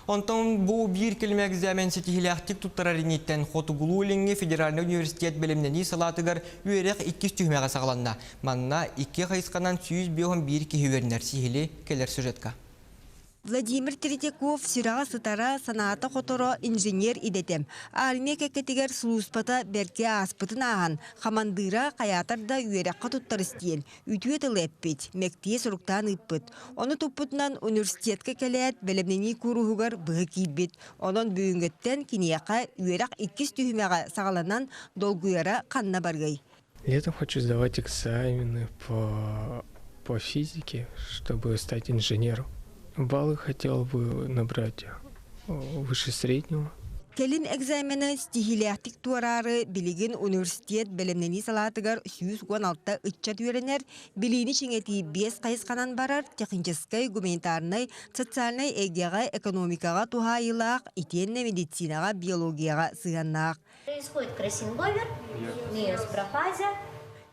Ondan bu bir kelime egzamen setihilaktik tuttararinitten Xotugululingi Federal Üniversitet bilimleni salatıgar üyerek 2 tühmeğe sağlanna. Manna 2 kayıskanan 101 kihüverner sihili keler süjetka. Владимир Третьяков сыраға сытара саната хоторо инженер идетем. Арне кекетигер слуспата берке аспытын аған. Хамандыра каятарда үйерекқа туттар істейін. Үтует ылеппет, мектие сұруктан ыппыт. Оны туппытынан университетке келет, белемнени курухугар бұғы кейбет. Онын бүйінгеттен кинияқа үйерек 2 түйімеға сағаланан долгуяра қанна баргай. Летом хочу сдавать экзамены по физике, чтобы стать инженером. Баллы хотел бы набрать выше среднего. Келин экзамені стихилияқтик туарары билигин университет белемнени салатыгар 116 ытчат үйренер, билини чеңети 5 қайысқанан барар, техническай, гуманитарный, социальный эгеға, экономикаға тухайылақ, итенне медицинаға, биологияға сыганнақ. Происходит кроссинговер, неоспрофазия.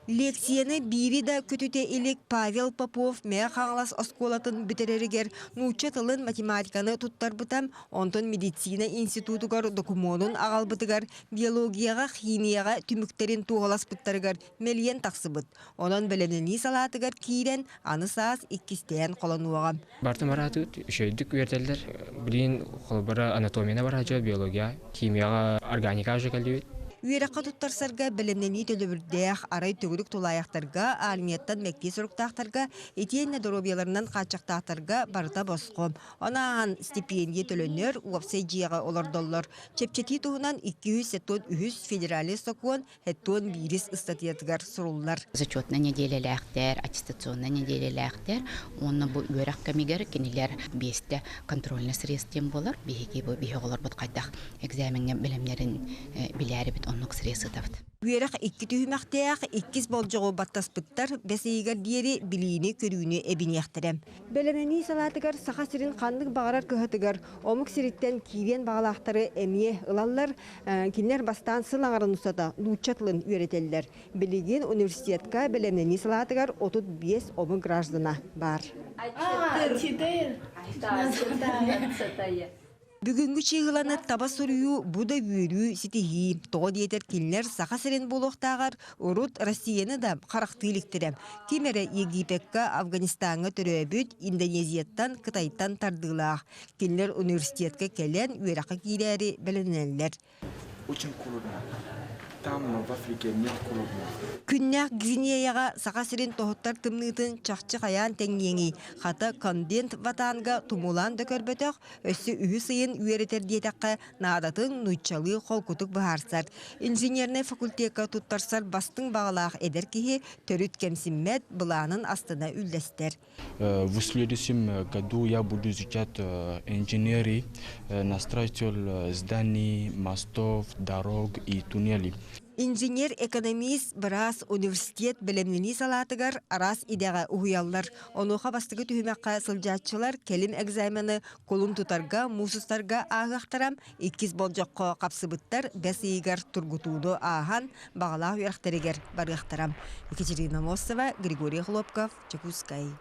Лекцияны бири да көтүте илик Павел Попов мэ хаңлас осколатын битереригер нуча тылын математиканы туттар бутам, онтон медицина институтугар докумонун агалбытыгар биологияга, химияга түмүктерин туғалас бұттарыгар мелиен тақсыбыт. Онон белемнени салатыгар киирен аны саас 2-тен қолануағам. Бартымаратыт, үшөйдік вертелдер, білейін қолбара анатомияна баражы, биология, химияга, органика жекалдебет. Үйераққа тұттарсарға білімнені төлібірдеяқ арай төгілік толаяқтарға, алиметтан мәкте сұрықтақтарға, етейінне доробияларынан қатшақтақтарға барыта босқым. Онаған стипендия төлөнер, уапсай жияға олар доллар. Чепчети туғынан 200-300 федерали сокуын, әттуын бирис ұстатиятығар сұрулар. Зачетна неделеләқтер, аттестационна неделеләқтер, оны бұл үйерақ кәмегер кенелер бесте контрольный средствен болар, бейге олар бұд қайдақ экзаменге білімлерін біләрі біт оннық средствы тавды. Үйерақ 2 түйімәқтеяқ, 2 болжығы баттаспыттар, бәсейгер диері білейіні көрүүні әбінеқтірем. Бәлемені салатығар сақа сірін қандық бағарар көхатығар, омық сіріттен кейден бағалақтары әмие ылалар, кинлер бастан сылаңарын ұсата лучатлын үйретелілер. Білеген университетка бәлемені салатығар 35 омық граждана бар. Бүгінгі чиғыланы таба сұрую бұда бүйірі сетихи, тоғы диетер келінер сақа сірен болуқтағар, ұрут Россияны да қарақтыліктірем. Темері Египетка, Афганистанға түрөбіт, Индонезияттан, Қытайттан тардылақ. Келінер университетке келен үйераққа кейлері білінелер. Очень холодно. Там, в Африке, нет холодно. Күннәк Гвинеяға сақа сірен тоғыттар тымнытын чақчы қаян тәңгеңі. Қата кондент ватанға тумулан дөкөрбөтөк, өссі үйі сыйын үйеретер диетаққа наадатын нұйчалы қолкутық бұхарсар. Инженерный факультетка туттарсар бастың бағалақ эдер кеге төрүт кемсиммет бұланын астына үлдестер. В следующем году я буду изучать инженерию на строительстве зданий, мостов, дорог и туннелей. Инженер-экономист біраз университет білімнені салатығар арас идеға ұғыялар. Онуға бастығы түйімаққа сылжатшылар келім экзамені колын тұтарға, мұсыстарға ағақтарам, 2 болжаққа қапсыбыттар, 5 егер тұргутуды аған, бағала үйрақтарегер барғақтарам. Екатерина Мосова, Григорий Хлопков, Чекускай.